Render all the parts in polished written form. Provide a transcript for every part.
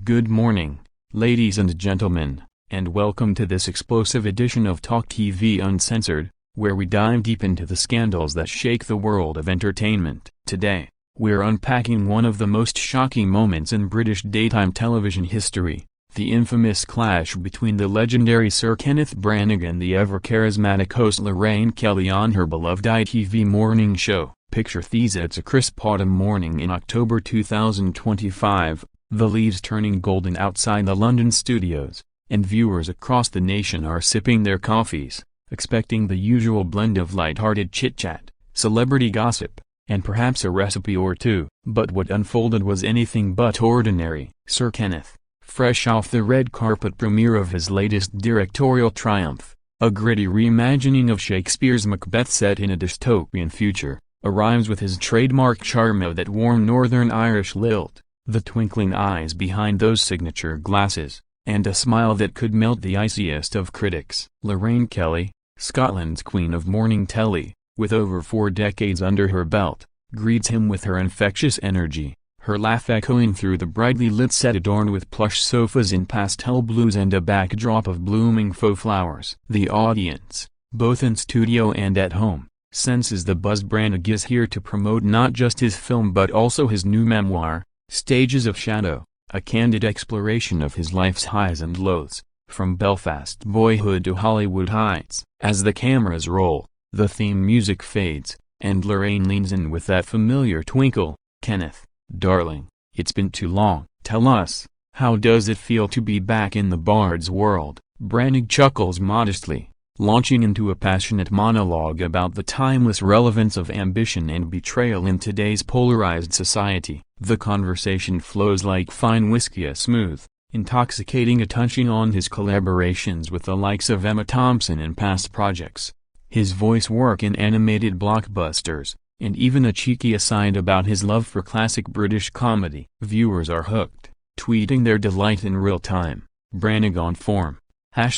Good morning, ladies and gentlemen, and welcome to this explosive edition of Talk TV Uncensored, where we dive deep into the scandals that shake the world of entertainment. Today, we're unpacking one of the most shocking moments in British daytime television history, the infamous clash between the legendary Sir Kenneth Branagh and the ever-charismatic host Lorraine Kelly on her beloved ITV morning show. Picture these: it's a crisp autumn morning in October 2025, the leaves turning golden outside the London studios, and viewers across the nation are sipping their coffees, expecting the usual blend of light-hearted chit-chat, celebrity gossip, and perhaps a recipe or two. But what unfolded was anything but ordinary. Sir Kenneth, fresh off the red carpet premiere of his latest directorial triumph, a gritty reimagining of Shakespeare's Macbeth set in a dystopian future, arrives with his trademark charm of that warm Northern Irish lilt, the twinkling eyes behind those signature glasses, and a smile that could melt the iciest of critics. Lorraine Kelly, Scotland's queen of morning telly, with over 4 decades under her belt, greets him with her infectious energy, her laugh echoing through the brightly lit set adorned with plush sofas in pastel blues and a backdrop of blooming faux flowers. The audience, both in studio and at home, senses the buzz. Branagh is here to promote not just his film but also his new memoir, Stages of Shadow, a candid exploration of his life's highs and lows, from Belfast boyhood to Hollywood heights. As the cameras roll, the theme music fades, and Lorraine leans in with that familiar twinkle. "Kenneth, darling, it's been too long. Tell us, how does it feel to be back in the bard's world?" Branagh chuckles modestly, launching into a passionate monologue about the timeless relevance of ambition and betrayal in today's polarized society. The conversation flows like fine whiskey, a smooth, intoxicating touching on his collaborations with the likes of Emma Thompson in past projects, his voice work in animated blockbusters, and even a cheeky aside about his love for classic British comedy. Viewers are hooked, tweeting their delight in real time. Branagh on form,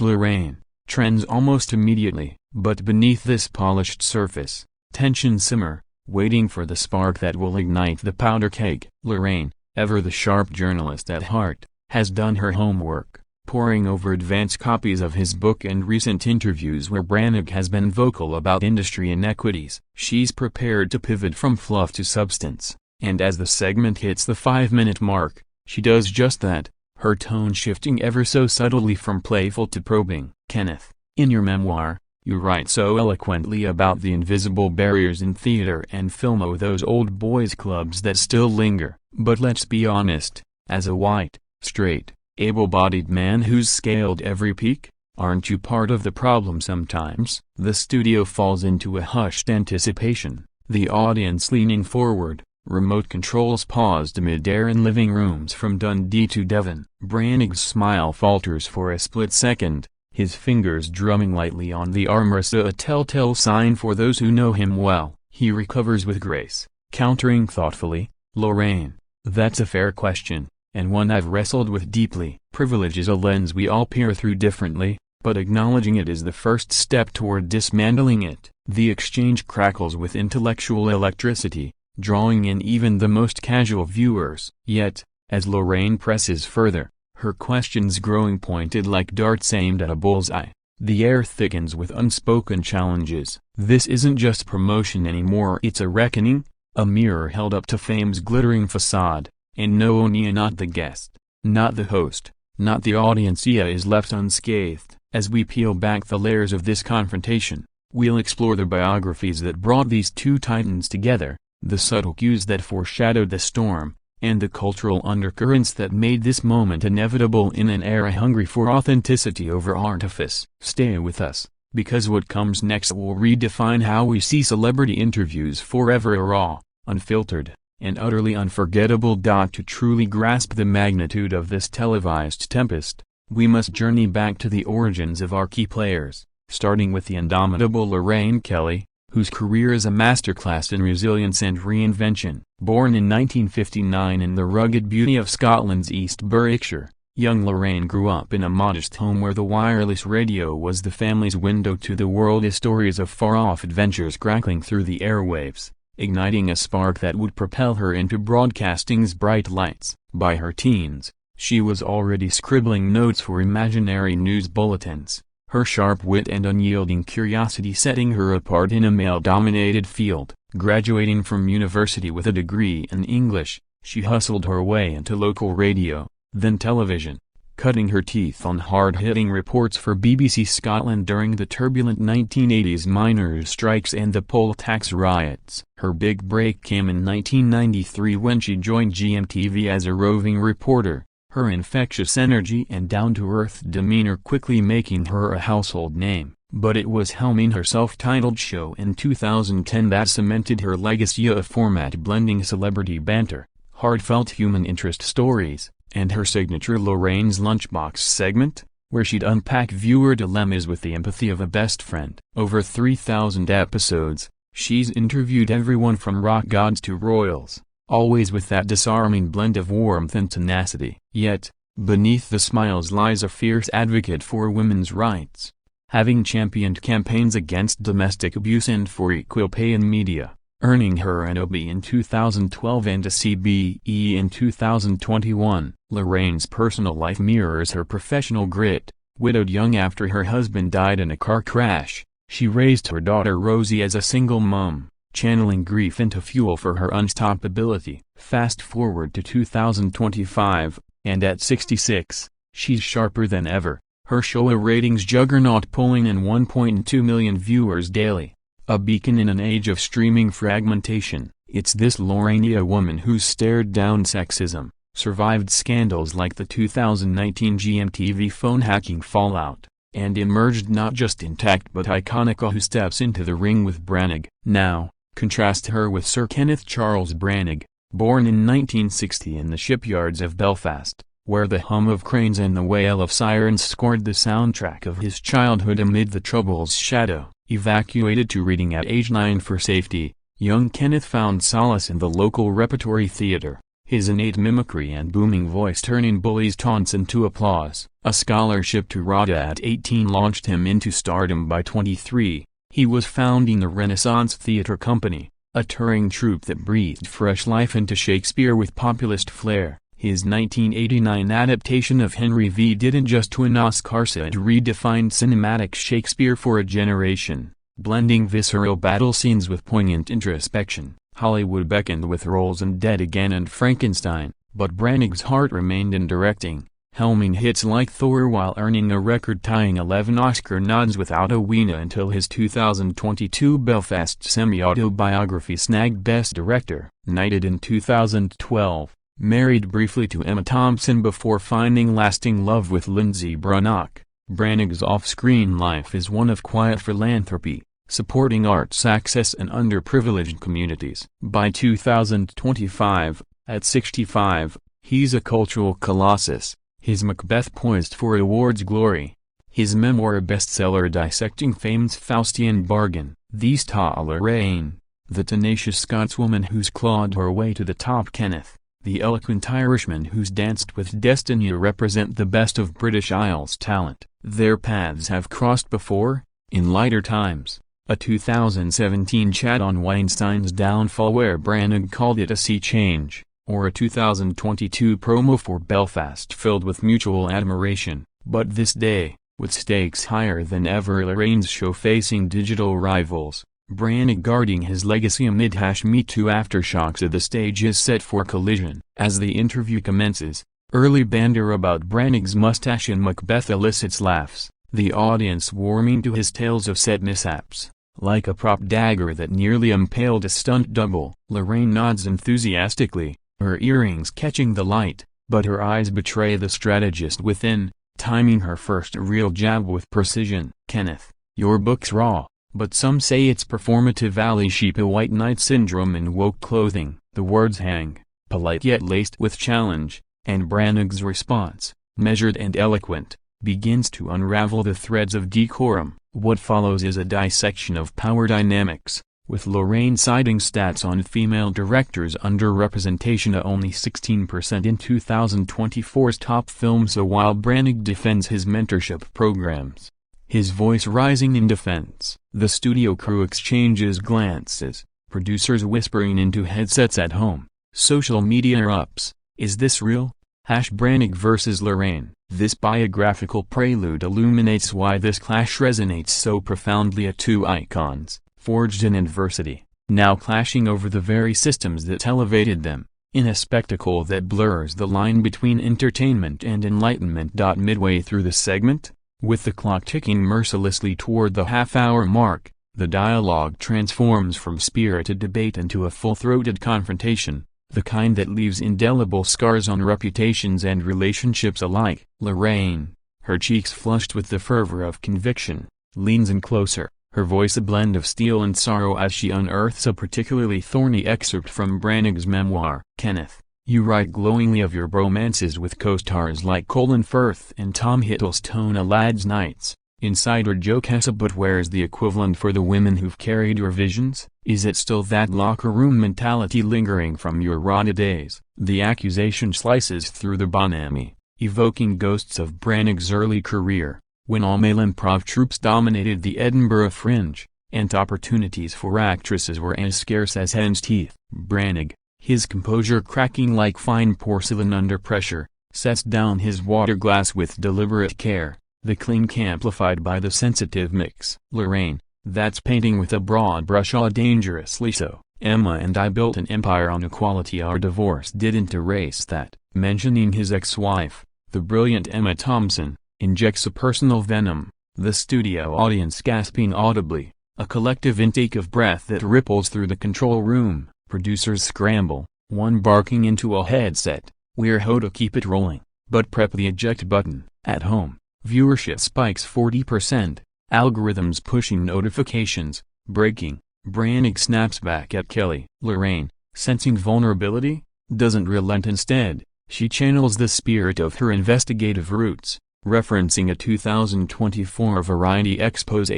#Lorraine, trends almost immediately. But beneath this polished surface, tensions simmer, waiting for the spark that will ignite the powder keg. Lorraine, ever the sharp journalist at heart, has done her homework, poring over advance copies of his book and recent interviews where Branagh has been vocal about industry inequities. She's prepared to pivot from fluff to substance, and as the segment hits the 5-minute mark, she does just that, her tone shifting ever so subtly from playful to probing. "Kenneth, in your memoir, you write so eloquently about the invisible barriers in theater and film, those old boys clubs that still linger. But let's be honest, as a white, straight, able-bodied man who's scaled every peak, aren't you part of the problem sometimes?" The studio falls into a hushed anticipation, the audience leaning forward, remote controls paused mid-air in living rooms from Dundee to Devon. Branagh's smile falters for a split second, his fingers drumming lightly on the armrest, a telltale sign for those who know him well. He recovers with grace, countering thoughtfully, "Lorraine, that's a fair question, and one I've wrestled with deeply. Privilege is a lens we all peer through differently, but acknowledging it is the first step toward dismantling it." The exchange crackles with intellectual electricity, drawing in even the most casual viewers. Yet, as Lorraine presses further, her questions growing pointed like darts aimed at a bullseye, the air thickens with unspoken challenges. This isn't just promotion anymore, it's a reckoning, a mirror held up to fame's glittering facade, and no, Nia, not the guest, not the host, not the audience is left unscathed. As we peel back the layers of this confrontation, we'll explore the biographies that brought these two titans together, the subtle cues that foreshadowed the storm, and the cultural undercurrents that made this moment inevitable in an era hungry for authenticity over artifice. Stay with us, because what comes next will redefine how we see celebrity interviews forever: raw, unfiltered, and utterly unforgettable. To truly grasp the magnitude of this televised tempest, we must journey back to the origins of our key players, starting with the indomitable Lorraine Kelly, whose career is a masterclass in resilience and reinvention. Born in 1959 in the rugged beauty of Scotland's East Berwickshire, young Lorraine grew up in a modest home where the wireless radio was the family's window to the world, as stories of far-off adventures crackling through the airwaves, igniting a spark that would propel her into broadcasting's bright lights. By her teens, She was already scribbling notes for imaginary news bulletins, her sharp wit and unyielding curiosity setting her apart in a male-dominated field. Graduating from university with a degree in English, she hustled her way into local radio, then television, cutting her teeth on hard-hitting reports for BBC Scotland during the turbulent 1980s miners' strikes and the poll tax riots. Her big break came in 1993 when she joined GMTV as a roving reporter, her infectious energy and down-to-earth demeanor quickly making her a household name. But it was helming her self-titled show in 2010 that cemented her legacy, a format blending celebrity banter, heartfelt human interest stories, and her signature Lorraine's Lunchbox segment, where she'd unpack viewer dilemmas with the empathy of a best friend. Over 3,000 episodes, she's interviewed everyone from rock gods to royals, always with that disarming blend of warmth and tenacity. Yet, beneath the smiles lies a fierce advocate for women's rights, having championed campaigns against domestic abuse and for equal pay in media, earning her an Obie in 2012 and a CBE in 2021. Lorraine's personal life mirrors her professional grit. Widowed young after her husband died in a car crash, she raised her daughter Rosie as a single mom, channeling grief into fuel for her unstoppability. Fast forward to 2025, and at 66, she's sharper than ever, her show a ratings juggernaut pulling in 1.2 million viewers daily. A beacon in an age of streaming fragmentation, it's this Lorraine woman who's stared down sexism, survived scandals like the 2019 GMTV phone hacking fallout, and emerged not just intact but iconic, who steps into the ring with Branagh. Now, contrast her with Sir Kenneth Charles Branagh, born in 1960 in the shipyards of Belfast, where the hum of cranes and the wail of sirens scored the soundtrack of his childhood amid the Trouble's shadow. Evacuated to Reading at age 9 for safety, young Kenneth found solace in the local repertory theatre, his innate mimicry and booming voice turning bullies' taunts into applause. A scholarship to RADA at 18 launched him into stardom. By 23, he was founding the Renaissance Theatre Company, a touring troupe that breathed fresh life into Shakespeare with populist flair. His 1989 adaptation of Henry V didn't just win Oscars, it redefined cinematic Shakespeare for a generation, blending visceral battle scenes with poignant introspection. Hollywood beckoned with roles in Dead Again and Frankenstein, but Branagh's heart remained in directing, helming hits like Thor while earning a record-tying 11 Oscar nods without a Weena until his 2022 Belfast semi-autobiography snagged Best Director. Knighted in 2012. Married briefly to Emma Thompson before finding lasting love with Lindsay Brunnock, Branagh's off-screen life is one of quiet philanthropy, supporting arts access in underprivileged communities. By 2025, at 65, he's a cultural colossus, his Macbeth poised for awards glory, his memoir a bestseller dissecting fame's Faustian bargain. These ta Lorraine, the tenacious Scotswoman who's clawed her way to the top, Kenneth, the eloquent Irishman who's danced with destiny, represent the best of British Isles talent. Their paths have crossed before, in lighter times. A 2017 chat on Weinstein's downfall where Branagh called it a sea change, or a 2022 promo for Belfast filled with mutual admiration. But this day, with stakes higher than ever, Lorraine's show facing digital rivals, Branagh guarding his legacy amid #Me Too aftershocks, the stage is set for collision. As the interview commences, early banter about Branagh's mustache and Macbeth elicits laughs, the audience warming to his tales of set mishaps, like a prop dagger that nearly impaled a stunt double. Lorraine nods enthusiastically, her earrings catching the light, but her eyes betray the strategist within, timing her first real jab with precision. Kenneth, your book's raw, but some say it's performative. Ali Sheepa White Knight syndrome in woke clothing. The words hang, polite yet laced with challenge, and Branagh's response, measured and eloquent, begins to unravel the threads of decorum. What follows is a dissection of power dynamics, with Lorraine citing stats on female directors' underrepresentation at only 16% in 2024's top films, so while Branagh defends his mentorship programs, his voice rising in defense. The studio crew exchanges glances, producers whispering into headsets at home, social media erupts. Is this real? Branagh vs. Lorraine. This biographical prelude illuminates why this clash resonates so profoundly at two icons, forged in adversity, now clashing over the very systems that elevated them, in a spectacle that blurs the line between entertainment and enlightenment. Midway through the segment, with the clock ticking mercilessly toward the half-hour mark, the dialogue transforms from spirited debate into a full-throated confrontation, the kind that leaves indelible scars on reputations and relationships alike. Lorraine, her cheeks flushed with the fervor of conviction, leans in closer, her voice a blend of steel and sorrow as she unearths a particularly thorny excerpt from Branagh's memoir. Kenneth, you write glowingly of your bromances with co-stars like Colin Firth and Tom Hiddleston. A lad's nights. Insider joke. But where's the equivalent for the women who've carried your visions? Is it still that locker room mentality lingering from your RADA days? The accusation slices through the bonhomie, evoking ghosts of Branagh's early career, when all male improv troupes dominated the Edinburgh Fringe, and opportunities for actresses were as scarce as hen's teeth. Branagh, his composure cracking like fine porcelain under pressure, sets down his water glass with deliberate care, the clink amplified by the sensitive mix. Lorraine, that's painting with a broad brush, dangerously so. Emma and I built an empire on equality. Our divorce didn't erase that. Mentioning his ex-wife, the brilliant Emma Thompson, injects a personal venom, the studio audience gasping audibly, a collective intake of breath that ripples through the control room. Producers scramble, one barking into a headset, "We're ho to keep it rolling, but prep the eject button." At home, viewership spikes 40%, algorithms pushing notifications, breaking. Branagh snaps back at Kelly. Lorraine, sensing vulnerability, doesn't relent. Instead, she channels the spirit of her investigative roots, referencing a 2024 Variety expose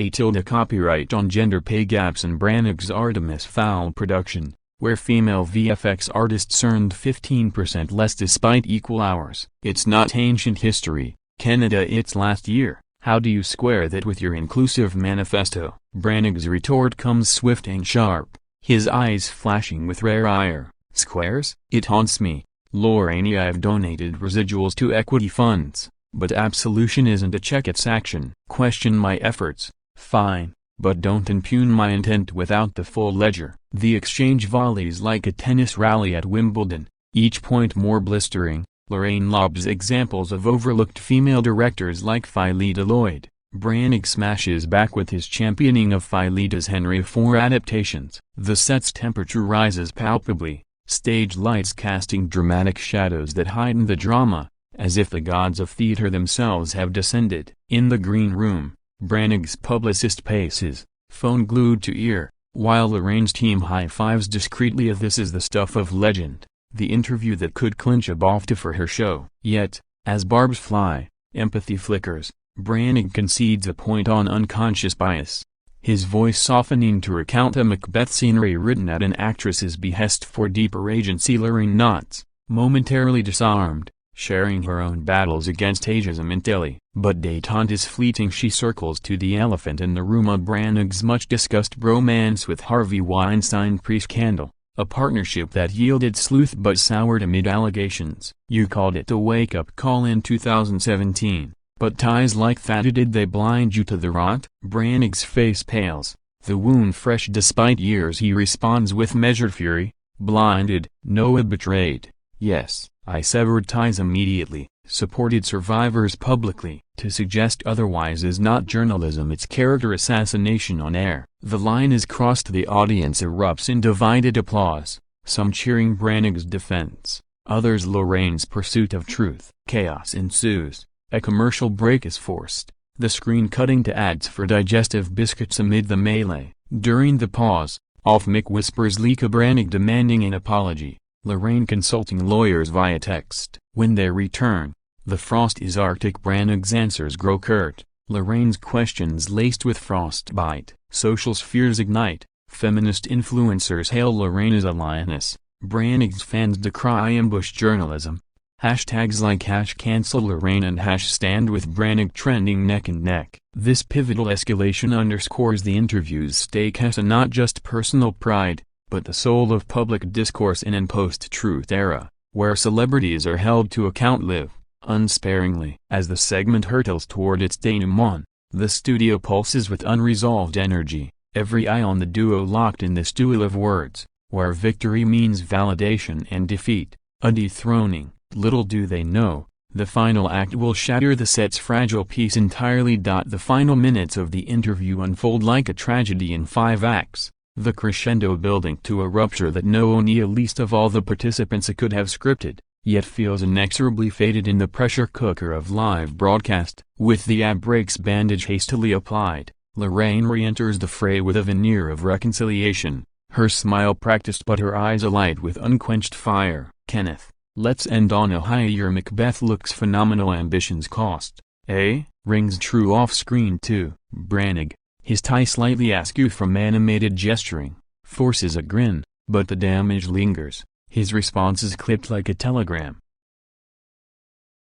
copyright on gender pay gaps in Branagh's Artemis Fowl production, where female VFX artists earned 15% less despite equal hours. It's not ancient history, Canada, it's last year. How do you square that with your inclusive manifesto? Branagh's retort comes swift and sharp, his eyes flashing with rare ire. Squares? It haunts me, Lorraine. I've donated residuals to equity funds, but absolution isn't a check, it's action. Question my efforts, fine, but don't impugn my intent without the full ledger. The exchange volleys like a tennis rally at Wimbledon, each point more blistering. Lorraine lobs examples of overlooked female directors like Phyllida Lloyd. Branagh smashes back with his championing of Phyllida's Henry IV adaptations. The set's temperature rises palpably, stage lights casting dramatic shadows that heighten the drama, as if the gods of theater themselves have descended. In the green room, Branagh's publicist paces, phone glued to ear, while Lorraine's team high-fives discreetly. This is the stuff of legend, the interview that could clinch a BAFTA for her show. Yet, as barbs fly, empathy flickers, Branagh concedes a point on unconscious bias, his voice softening to recount a Macbeth scene rewritten at an actress's behest for deeper agency. Lorraine nods, momentarily disarmed, sharing her own battles against ageism and Tilly. But détente is fleeting. She circles to the elephant in the room, of Branagh's much-discussed bromance with Harvey Weinstein pre-scandal, a partnership that yielded sleuth but soured amid allegations. You called it a wake-up call in 2017, but ties like that, did they blind you to the rot? Branagh's face pales, the wound fresh despite years. He responds with measured fury, blinded, Noah betrayed. Yes, I severed ties immediately, supported survivors publicly. To suggest otherwise is not journalism, it's character assassination on air. The line is crossed. The audience erupts in divided applause, some cheering Branagh's defense, others Lorraine's pursuit of truth. Chaos ensues, a commercial break is forced, the screen cutting to ads for digestive biscuits amid the melee. During the pause, off-mic whispers leak, a Branagh demanding an apology, Lorraine consulting lawyers via text. When they return, the frost is arctic. Branagh's answers grow curt, Lorraine's questions laced with frostbite. Social spheres ignite, feminist influencers hail Lorraine as a lioness, Branagh's fans decry ambush journalism. Hashtags like #cancel Lorraine and #stand with Branagh trending neck and neck. This pivotal escalation underscores the interview's stake as not just personal pride, but the soul of public discourse in an post-truth era. where celebrities are held to account live, unsparingly. As the segment hurtles toward its denouement, the studio pulses with unresolved energy, every eye on the duo locked in this duel of words, where victory means validation and defeat, a dethroning. Little do they know, the final act will shatter the set's fragile peace entirely. The final minutes of the interview unfold like a tragedy in 5 acts, the crescendo building to a rupture that no one, least of all the participants, could have scripted, yet feels inexorably fated in the pressure cooker of live broadcast. With the ab-breaks bandage hastily applied, Lorraine re-enters the fray with a veneer of reconciliation, her smile practiced but her eyes alight with unquenched fire. Kenneth, let's end on a high. Your Macbeth looks phenomenal. Ambitions cost, eh? Rings true off-screen too. Branagh, his tie slightly askew from animated gesturing, forces a grin, but the damage lingers. His response is clipped like a telegram.